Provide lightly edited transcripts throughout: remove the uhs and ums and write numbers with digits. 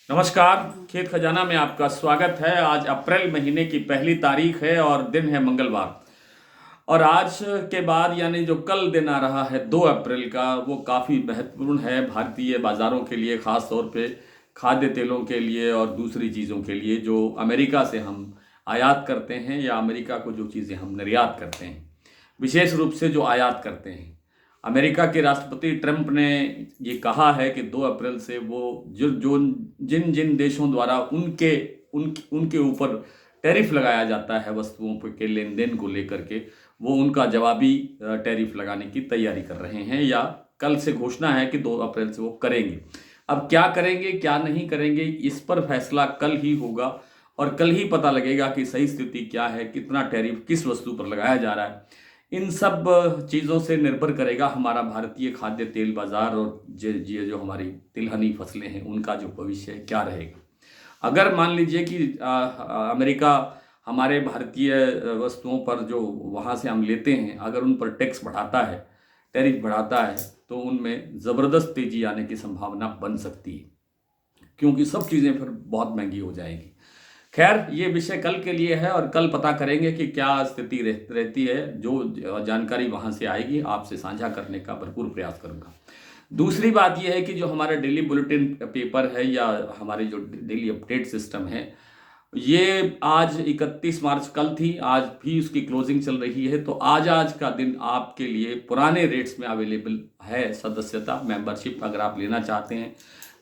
नमस्कार। खेत खजाना में आपका स्वागत है। आज अप्रैल महीने की पहली तारीख है और दिन है मंगलवार। और आज के बाद यानी जो कल दिन आ रहा है 2 अप्रैल का, वो काफ़ी महत्वपूर्ण है भारतीय बाज़ारों के लिए, ख़ास तौर पे खाद्य तेलों के लिए और दूसरी चीज़ों के लिए जो अमेरिका से हम आयात करते हैं या अमेरिका को जो चीज़ें हम निर्यात करते हैं, विशेष रूप से जो आयात करते हैं। अमेरिका के राष्ट्रपति ट्रंप ने ये कहा है कि 2 अप्रैल से वो जो जो जिन जिन देशों द्वारा उनके ऊपर टैरिफ लगाया जाता है वस्तुओं के लेन देन को लेकर के, वो उनका जवाबी टैरिफ लगाने की तैयारी कर रहे हैं या कल से घोषणा है कि 2 अप्रैल से वो करेंगे। अब क्या करेंगे क्या नहीं करेंगे, इस पर फैसला कल ही होगा और कल ही पता लगेगा कि सही स्थिति क्या है, कितना टैरिफ किस वस्तु पर लगाया जा रहा है। इन सब चीज़ों से निर्भर करेगा हमारा भारतीय खाद्य तेल बाजार और ये जो हमारी तिलहनी फसलें हैं उनका जो भविष्य क्या रहेगा। अगर मान लीजिए कि अमेरिका हमारे भारतीय वस्तुओं पर जो वहाँ से हम लेते हैं, अगर उन पर टैक्स बढ़ाता है, टैरिफ बढ़ाता है, तो उनमें ज़बरदस्त तेज़ी आने की संभावना बन सकती है, क्योंकि सब चीज़ें फिर बहुत महंगी हो जाएंगी। खैर, ये विषय कल के लिए है और कल पता करेंगे कि क्या स्थिति रहती है। जो जानकारी वहाँ से आएगी आपसे साझा करने का भरपूर प्रयास करूँगा। दूसरी बात यह है कि जो हमारा डेली बुलेटिन पेपर है या हमारे जो डेली अपडेट सिस्टम है, ये आज 31 मार्च कल थी, आज भी उसकी क्लोजिंग चल रही है। तो आज का दिन आपके लिए पुराने रेट्स में अवेलेबल है। सदस्यता मेंबरशिप अगर आप लेना चाहते हैं,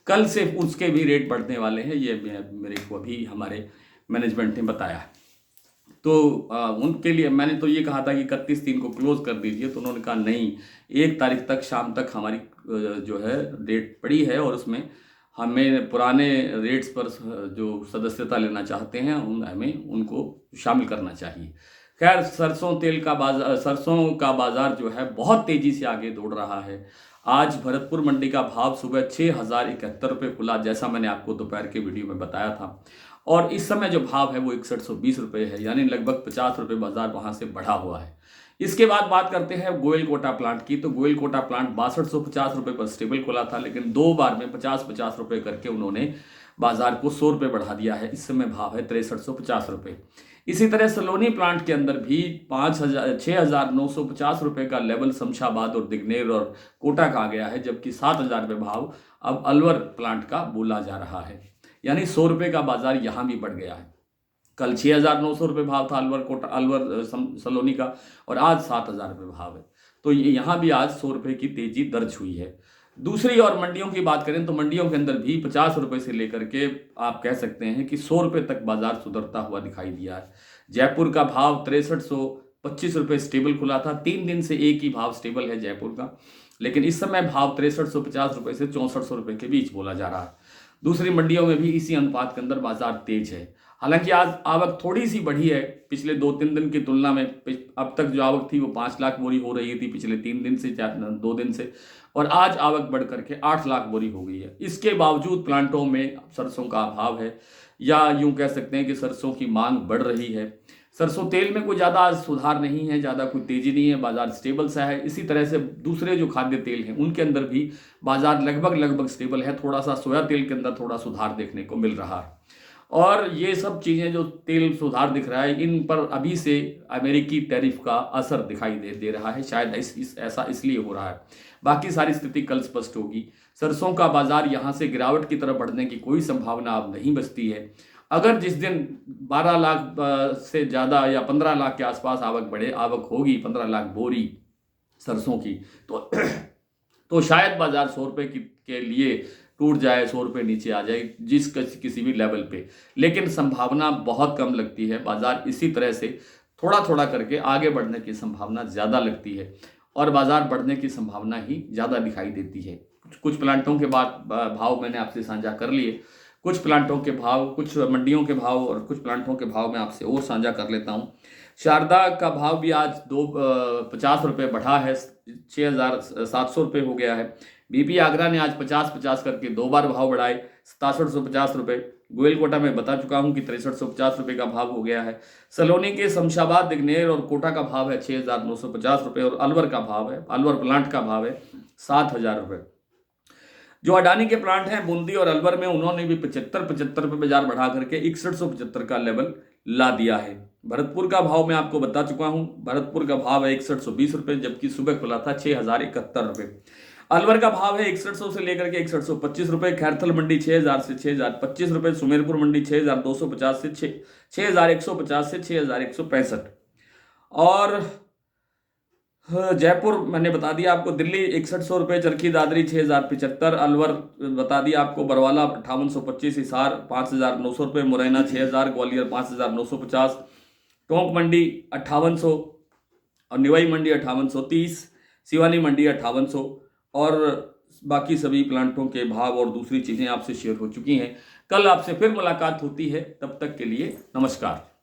कल से उसके भी रेट बढ़ने वाले हैं। ये मेरे को अभी हमारे मैनेजमेंट ने बताया है। तो उनके लिए मैंने तो ये कहा था कि 31 को क्लोज कर दीजिए, तो उन्होंने कहा नहीं, 1 तारीख तक शाम तक हमारी जो है डेट पड़ी है और उसमें हमें पुराने रेट्स पर जो सदस्यता लेना चाहते हैं हमें उनको शामिल करना चाहिए। खैर, सरसों का बाज़ार जो है बहुत तेज़ी से आगे दौड़ रहा है। आज भरतपुर मंडी का भाव सुबह 6,071 रुपये खुला, जैसा मैंने आपको दोपहर के वीडियो में बताया था। और इस समय जो भाव है वो 6120 रुपये है, यानी लगभग 50 रुपये बाजार वहाँ से बढ़ा हुआ है। इसके बाद बात करते हैं गोयल कोटा प्लांट की। तो गोयल कोटा प्लांट 6250 रुपये पर स्टेबल खुला था, लेकिन 2 बार में 50-50 रुपये करके उन्होंने बाजार को 100 रुपये बढ़ा दिया है। इस समय भाव है 6350 रुपये। इसी तरह सलोनी प्लांट के अंदर भी 6950 रुपये का लेवल शमशाबाद और दिग्नेर और कोटा का आ गया है, जबकि 7000 रुपये भाव अब अलवर प्लांट का बोला जा रहा है। यानी 100 रुपये का बाजार यहाँ भी बढ़ गया है। कल 6,900 रुपये भाव था अलवर सलोनी का, और आज 7,000 रुपये भाव है। तो ये यहाँ भी आज 100 रुपये की तेजी दर्ज हुई है। दूसरी और मंडियों की बात करें तो मंडियों के अंदर भी 50 रुपये से लेकर के आप कह सकते हैं कि 100 रुपये तक बाजार सुधरता हुआ दिखाई दिया है। जयपुर का भाव 6325 रुपये स्टेबल खुला था। 3 दिन से एक ही भाव स्टेबल है जयपुर का, लेकिन इस समय भाव 6350 रुपये से 6400 रुपये के बीच बोला जा रहा है। दूसरी मंडियों में भी इसी अनुपात के अंदर बाजार तेज है। हालांकि आज आवक थोड़ी सी बढ़ी है पिछले 2-3 दिन की तुलना में। अब तक जो आवक थी वो 5 लाख बोरी हो रही थी पिछले 3 दिन से, 2 दिन से, और आज आवक बढ़ करके 8 लाख बोरी हो गई है। इसके बावजूद प्लांटों में सरसों का अभाव है, या यूं कह सकते हैं कि सरसों की मांग बढ़ रही है। सरसों तेल में कोई ज़्यादा सुधार नहीं है, ज़्यादा कोई तेज़ी नहीं है, बाजार स्टेबल सा है। इसी तरह से दूसरे जो खाद्य तेल हैं उनके अंदर भी बाजार लगभग स्टेबल है। थोड़ा सा सोया तेल के अंदर थोड़ा सुधार देखने को मिल रहा है। और ये सब चीज़ें जो तेल सुधार दिख रहा है, इन पर अभी से अमेरिकी टैरिफ का असर दिखाई दे रहा है। शायद ऐसा इसलिए हो रहा है। बाकी सारी स्थिति कल स्पष्ट होगी। सरसों का बाजार यहाँ से गिरावट की तरफ बढ़ने की कोई संभावना अब नहीं बचती है। अगर जिस दिन 12 लाख से ज़्यादा या 15 लाख के आसपास आवक होगी 15 लाख बोरी सरसों की, तो शायद बाजार 100 रुपये के लिए टूट जाए, 100 रुपये नीचे आ जाए किसी भी लेवल पे। लेकिन संभावना बहुत कम लगती है। बाजार इसी तरह से थोड़ा थोड़ा करके आगे बढ़ने की संभावना ज़्यादा लगती है और बाजार बढ़ने की संभावना ही ज़्यादा दिखाई देती है। कुछ प्लांटों के भाव मैंने आपसे साझा कर लिए। कुछ प्लांटों के भाव, कुछ मंडियों के भाव और कुछ प्लांटों के भाव मैं आपसे और साझा कर लेता हूँ। शारदा का भाव भी आज 50 रुपये बढ़ा है, 6,700 रुपये हो गया है। बीपी आगरा ने आज 50-50 करके 2 बार भाव बढ़ाए, 6750 रुपये। गोयल कोटा में बता चुका हूँ कि 6350 रुपये का भाव हो गया है। सलोनी के शमशाबाद, दिग्नेर और कोटा का भाव है 6,950 रुपये और अलवर प्लांट का भाव है 7,000 रुपये। जो अडानी के प्लांट हैं बूंदी और अलवर में, उन्होंने भी 75 पे बाजार बढ़ा करके 6175 का लेवल ला दिया है। भरतपुर का भाव मैं आपको बता चुका हूं, भरतपुर का भाव है 6120 रुपये, जबकि सुबह खुला था 6071 रुपये। अलवर का भाव है 6100 से लेकर के 6125 रुपये। खैरथल मंडी 6000 से 6025 रुपये। सुमेरपुर मंडी 6250 से 6150 से 6165। और जयपुर मैंने बता दिया आपको। दिल्ली 6100 रुपये। चरखी दादरी 6075। अलवर बता दिया आपको। बरवाला 5825। हिसार 5900 रुपये। मुरैना 6000। ग्वालियर 5950। टोंक मंडी 5800 और निवाई मंडी 5830। सिवानी मंडी 5800। और बाकी सभी प्लांटों के भाव और दूसरी चीज़ें आपसे शेयर हो चुकी हैं। कल आपसे फिर मुलाकात होती है, तब तक के लिए नमस्कार।